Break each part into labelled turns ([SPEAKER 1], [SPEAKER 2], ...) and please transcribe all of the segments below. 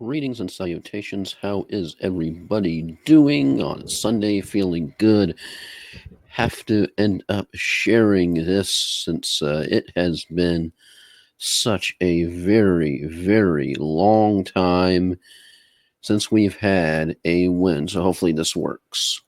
[SPEAKER 1] Greetings and salutations. How is everybody doing on Sunday? Feeling good? Have to end up sharing this since it has been such a very, very long time since we've had a win. So hopefully this works.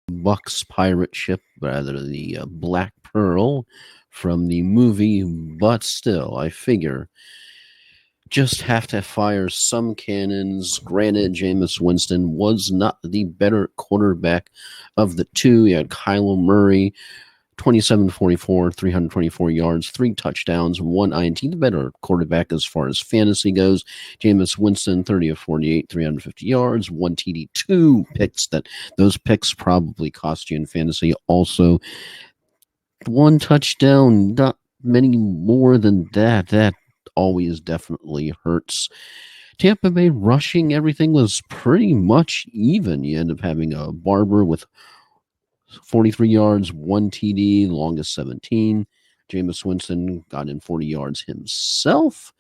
[SPEAKER 1] Buck's pirate ship, rather the Black Pearl from the movie, but still, I figure just have to fire some cannons. Granted, Jameis Winston was not the better quarterback of the two. You had Kyler Murray, 27-44, 324 yards, 3 touchdowns, 1 INT. The better quarterback as far as fantasy goes. Jameis Winston, 30 of 48, 350 yards, 1 TD, 2 picks. Those picks probably cost you in fantasy. Also, 1 touchdown, not many more than that. That always definitely hurts. Tampa Bay rushing, everything was pretty much even. You end up having a Barber with 43 yards, 1 TD, longest 17. Jameis Winston got in 40 yards himself.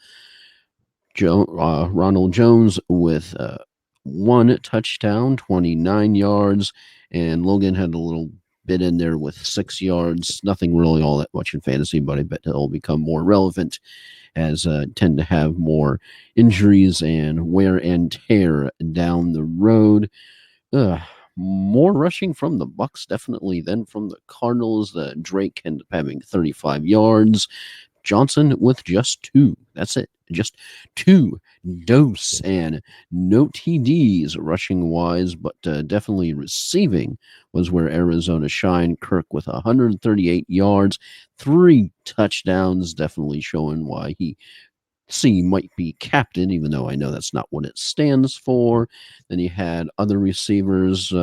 [SPEAKER 1] Ronald Jones with 1 touchdown, 29 yards. And Logan had a little bit in there with 6 yards. Nothing really all that much in fantasy, but I bet he'll become more relevant as tend to have more injuries and wear and tear down the road. More rushing from the Bucks definitely than from the Cardinals. Drake ended up having 35 yards. Johnson with just 2. That's it. Just 2 dose and no TDs rushing wise, but definitely receiving was where Arizona shined. Kirk with 138 yards, 3 touchdowns, definitely showing why he might be captain, even though I know that's not what it stands for. Then he had other receivers.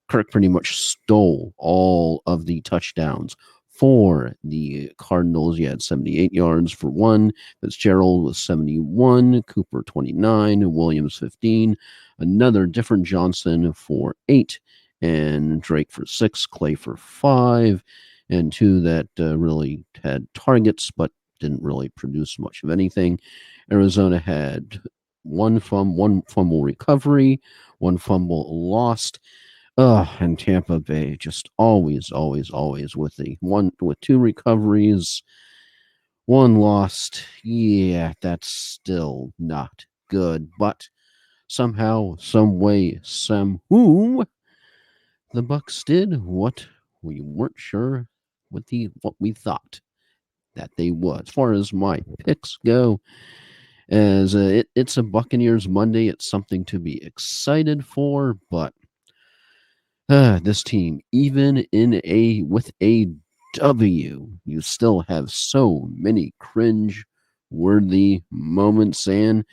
[SPEAKER 1] Kirk pretty much stole all of the touchdowns for the Cardinals. You had 78 yards for 1. Fitzgerald was 71. Cooper 29. Williams 15. Another different Johnson for 8. And Drake for 6. Clay for 5. And 2 that really had targets, but didn't really produce much of anything. Arizona had one fumble recovery, 1 fumble lost. And Tampa Bay just always, always, always with 2 recoveries, 1 lost. Yeah, that's still not good. But somehow, some way, some who the Bucks did what we weren't sure what we thought that they would. As far as my picks go, as it's a Buccaneers Monday, it's something to be excited for, but this team, even with a W, you still have so many cringe-worthy moments. And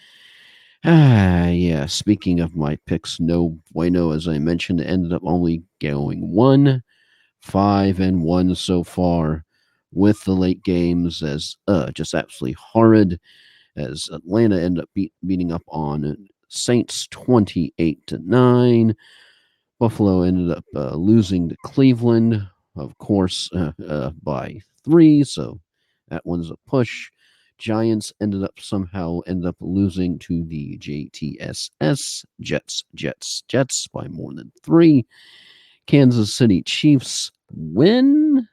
[SPEAKER 1] yeah, speaking of my picks, no bueno, as I mentioned, ended up only going 1-5-1 so far with the late games, as just absolutely horrid. As Atlanta ended up beating up on Saints 28-9. Buffalo ended up losing to Cleveland, of course, by 3, so that one's a push. Giants ended up losing to the JTSS, Jets by more than 3. Kansas City Chiefs win.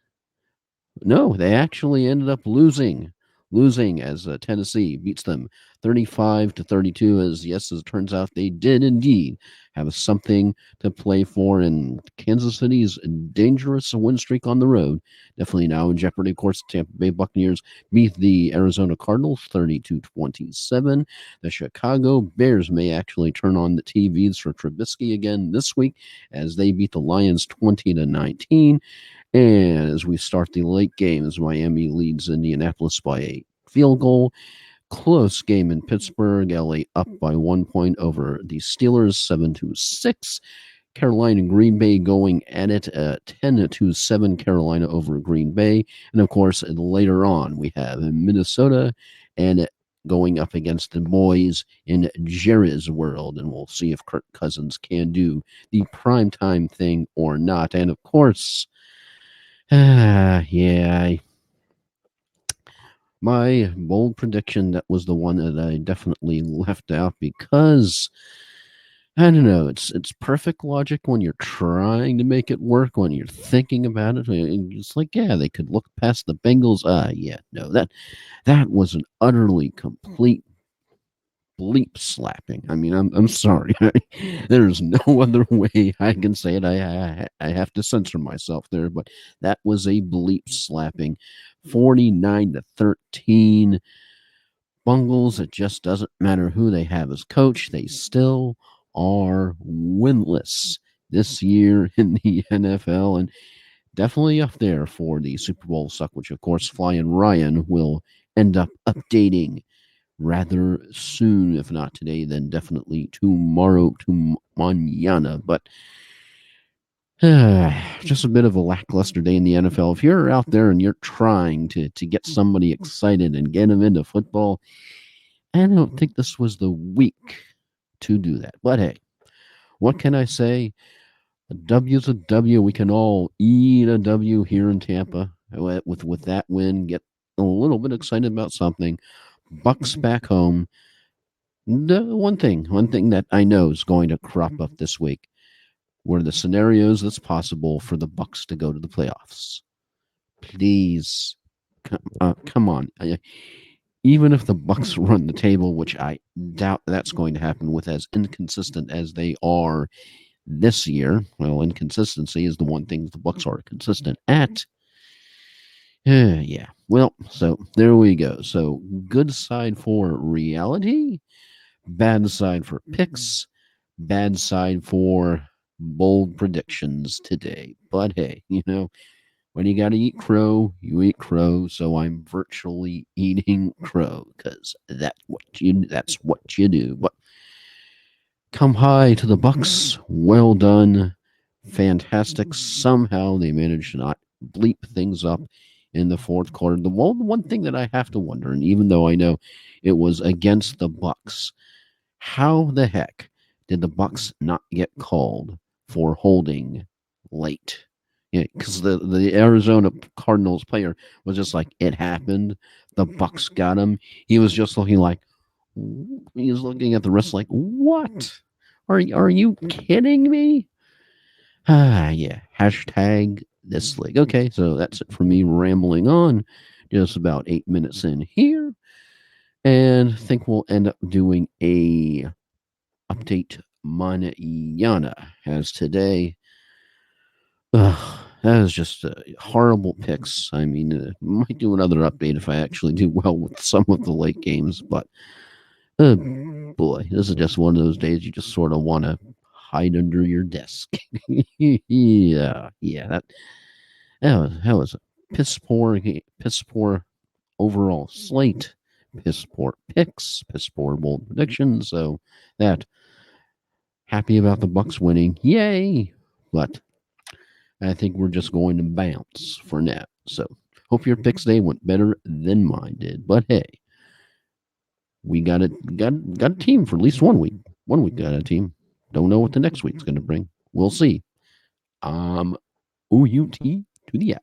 [SPEAKER 1] No, they actually ended up losing losing as Tennessee beats them 35-32. As yes, as it turns out, they did indeed have something to play for, and Kansas City's dangerous win streak on the road definitely now in jeopardy. Of course, Tampa Bay Buccaneers beat the Arizona Cardinals 32-27. The Chicago Bears may actually turn on the TVs for Trubisky again this week as they beat the Lions 20-19. And as we start the late games, Miami leads Indianapolis by a field goal. Close game in Pittsburgh. LA up by 1 point over the Steelers, 7-6. Carolina and Green Bay going at it 10-7. Carolina over Green Bay. And of course, later on, we have Minnesota and going up against the boys in Jerry's world. And we'll see if Kirk Cousins can do the primetime thing or not. And of course, my bold prediction, that was the one that I definitely left out because I don't know, it's perfect logic when you're trying to make it work, when you're thinking about it. It's like, yeah, they could look past the Bengals. No, that was an utterly complete bleep slapping. I mean, I'm sorry. There's no other way I can say it. I have to censor myself there, but that was a bleep slapping. 49-13. Bungles, it just doesn't matter who they have as coach. They still are winless this year in the NFL, and definitely up there for the Super Bowl suck, which of course Flying Ryan will end up updating rather soon. If not today, then definitely tomorrow, to mañana. But just a bit of a lackluster day in the NFL. If you're out there and you're trying to get somebody excited and get them into football, I don't think this was the week to do that. But hey, what can I say? A W's a W. We can all eat a W here in Tampa. With that win, get a little bit excited about something. Bucks back home. The one thing that I know is going to crop up this week were the scenarios that's possible for the Bucks to go to the playoffs. Please, come on. Even if the Bucks run the table, which I doubt that's going to happen with as inconsistent as they are this year. Well, inconsistency is the one thing the Bucks are consistent at. Yeah. Well, so there we go. So good side for reality, bad side for picks, bad side for bold predictions today. But hey, when you got to eat crow, you eat crow. So I'm virtually eating crow because that's what you do. But come high to the Bucks. Well done. Fantastic. Somehow they managed to not bleep things up in the fourth quarter. The one thing that I have to wonder, and even though I know it was against the Bucks, how the heck did the Bucks not get called for holding late? Yeah, because the Arizona Cardinals player was just like, it happened. The Bucks got him. He was just looking like, he was looking at the rest like, what? Are you kidding me? Yeah. Hashtag this league. Okay, so that's it for me rambling on. Just about 8 minutes in here. And I think we'll end up doing a update mañana, as today, that is just horrible picks. I mean, might do another update if I actually do well with some of the late games, but boy, this is just one of those days you just sort of want to hide under your desk. Yeah, that was a piss poor overall slate, piss poor picks, piss poor bold predictions. So that happy about the Bucks winning, yay! But I think we're just going to bounce for now. So hope your picks day went better than mine did. But hey, we got a team for at least 1 week. 1 week got a team. Don't know what the next week's going to bring. We'll see. OUT to the out.